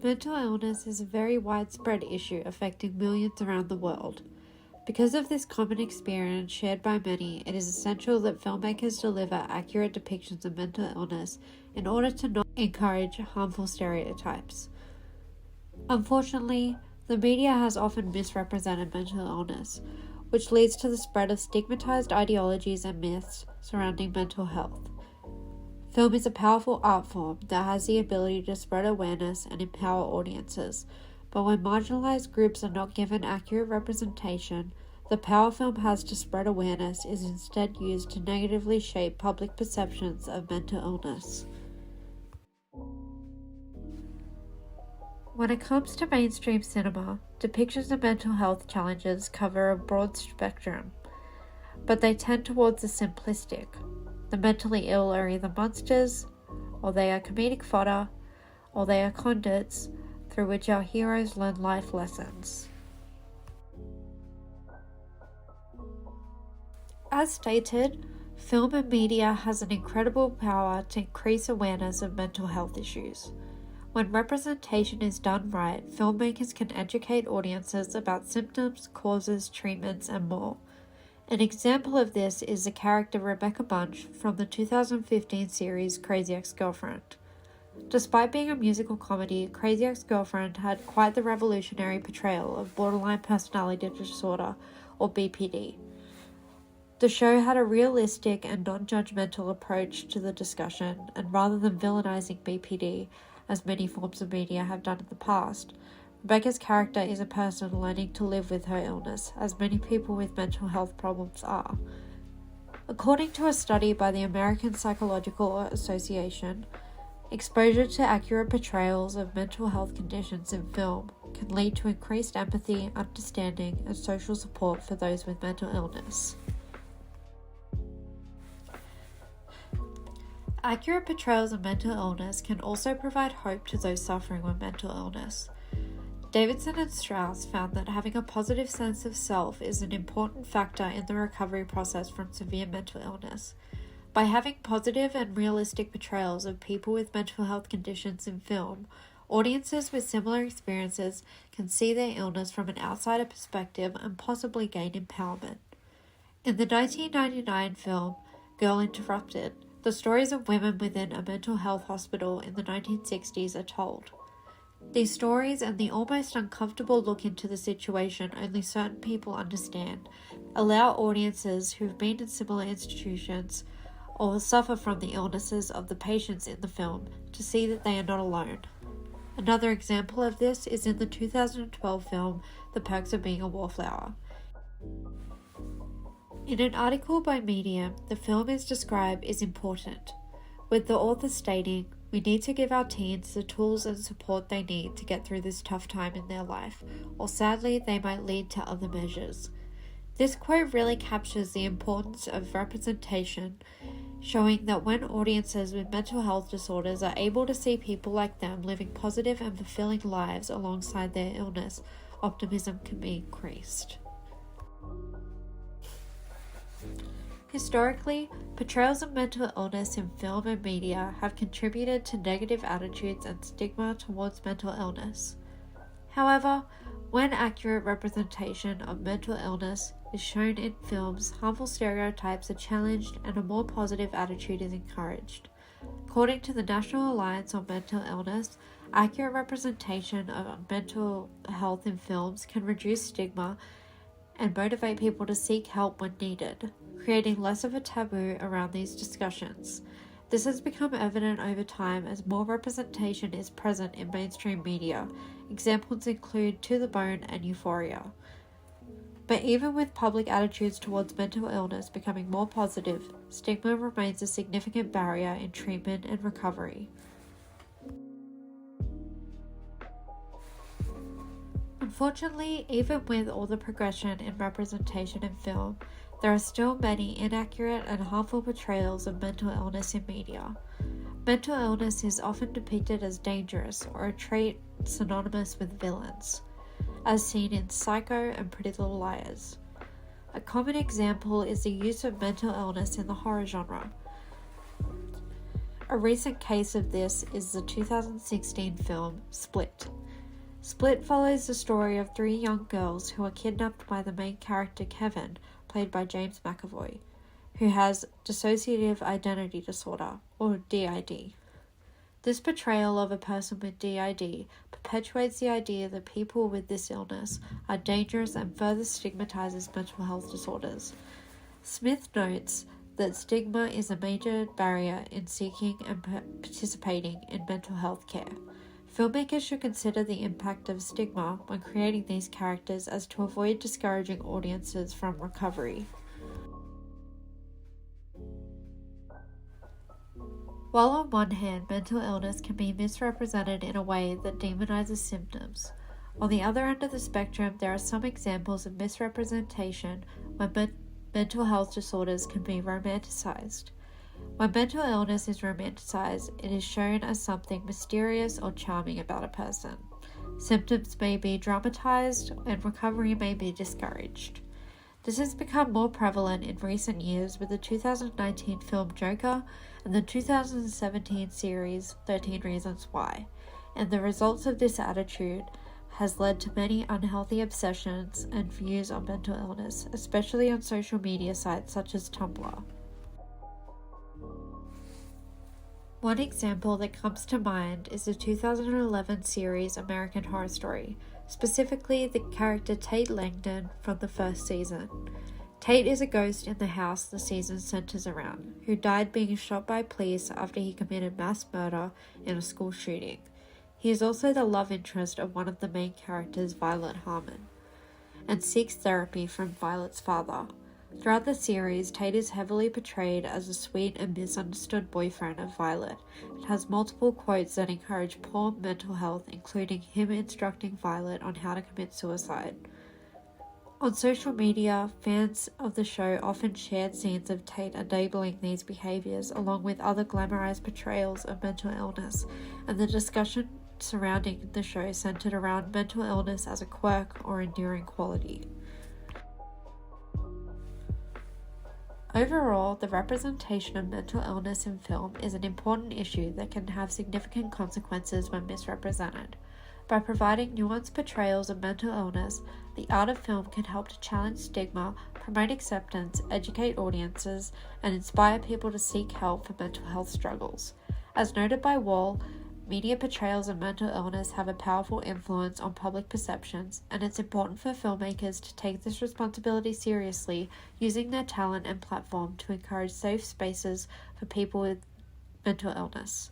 Mental illness is a very widespread issue affecting millions around the world. Because of this common experience shared by many, it is essential that filmmakers deliver accurate depictions of mental illness in order to not encourage harmful stereotypes. Unfortunately, the media has often misrepresented mental illness, which leads to the spread of stigmatized ideologies and myths surrounding mental health. Film is a powerful art form that has the ability to spread awareness and empower audiences, but when marginalized groups are not given accurate representation, the power film has to spread awareness is instead used to negatively shape public perceptions of mental illness. When it comes to mainstream cinema, depictions of mental health challenges cover a broad spectrum, but they tend towards the simplistic. The mentally ill are either monsters, or they are comedic fodder, or they are conduits through which our heroes learn life lessons. As stated, film and media has an incredible power to increase awareness of mental health issues. When representation is done right, filmmakers can educate audiences about symptoms, causes, treatments, and more. An example of this is the character Rebecca Bunch from the 2015 series Crazy Ex-Girlfriend. Despite being a musical comedy, Crazy Ex-Girlfriend had quite the revolutionary portrayal of borderline personality disorder, or BPD. The show had a realistic and non-judgmental approach to the discussion, and rather than villainizing BPD, as many forms of media have done in the past, Rebecca's character is a person learning to live with her illness, as many people with mental health problems are. According to a study by the American Psychological Association, exposure to accurate portrayals of mental health conditions in film can lead to increased empathy, understanding, and social support for those with mental illness. Accurate portrayals of mental illness can also provide hope to those suffering with mental illness. Davidson and Strauss found that having a positive sense of self is an important factor in the recovery process from severe mental illness. By having positive and realistic portrayals of people with mental health conditions in film, audiences with similar experiences can see their illness from an outsider perspective and possibly gain empowerment. In the 1999 film Girl Interrupted, the stories of women within a mental health hospital in the 1960s are told. These stories and the almost uncomfortable look into the situation only certain people understand allow audiences who've been in similar institutions or suffer from the illnesses of the patients in the film to see that they are not alone. Another example of this is in the 2012 film The Perks of Being a Wallflower. In an article by Medium, the film is described as important, with the author stating, "We need to give our teens the tools and support they need to get through this tough time in their life, or sadly they might lead to other measures." This quote really captures the importance of representation, showing that when audiences with mental health disorders are able to see people like them living positive and fulfilling lives alongside their illness, optimism can be increased. Historically, portrayals of mental illness in film and media have contributed to negative attitudes and stigma towards mental illness. However, when accurate representation of mental illness is shown in films, harmful stereotypes are challenged and a more positive attitude is encouraged. According to the National Alliance on Mental Illness, accurate representation of mental health in films can reduce stigma and motivate people to seek help when needed, creating less of a taboo around these discussions. This has become evident over time as more representation is present in mainstream media. Examples include To the Bone and Euphoria. But even with public attitudes towards mental illness becoming more positive, stigma remains a significant barrier in treatment and recovery. Unfortunately, even with all the progression in representation in film, there are still many inaccurate and harmful portrayals of mental illness in media. Mental illness is often depicted as dangerous or a trait synonymous with villains, as seen in Psycho and Pretty Little Liars. A common example is the use of mental illness in the horror genre. A recent case of this is the 2016 film Split. Split follows the story of 3 young girls who are kidnapped by the main character Kevin, played by James McAvoy, who has dissociative identity disorder, or DID. This portrayal of a person with DID perpetuates the idea that people with this illness are dangerous and further stigmatizes mental health disorders. Smith notes that stigma is a major barrier in seeking and participating in mental health care. Filmmakers should consider the impact of stigma when creating these characters as to avoid discouraging audiences from recovery. While on one hand, mental illness can be misrepresented in a way that demonizes symptoms, on the other end of the spectrum there are some examples of misrepresentation when mental health disorders can be romanticized. When mental illness is romanticized, it is shown as something mysterious or charming about a person. Symptoms may be dramatized and recovery may be discouraged. This has become more prevalent in recent years with the 2019 film Joker and the 2017 series 13 Reasons Why, and the results of this attitude has led to many unhealthy obsessions and views on mental illness, especially on social media sites such as Tumblr. One example that comes to mind is the 2011 series American Horror Story, specifically the character Tate Langdon from the first season. Tate is a ghost in the house the season centers around, who died being shot by police after he committed mass murder in a school shooting. He is also the love interest of one of the main characters, Violet Harmon, and seeks therapy from Violet's father. Throughout the series, Tate is heavily portrayed as a sweet and misunderstood boyfriend of Violet. It has multiple quotes that encourage poor mental health, including him instructing Violet on how to commit suicide. On social media, fans of the show often shared scenes of Tate enabling these behaviors, along with other glamorized portrayals of mental illness, and the discussion surrounding the show centered around mental illness as a quirk or enduring quality. Overall, the representation of mental illness in film is an important issue that can have significant consequences when misrepresented. By providing nuanced portrayals of mental illness, the art of film can help to challenge stigma, promote acceptance, educate audiences, and inspire people to seek help for mental health struggles. As noted by Wall, media portrayals of mental illness have a powerful influence on public perceptions, and it's important for filmmakers to take this responsibility seriously, using their talent and platform to encourage safe spaces for people with mental illness.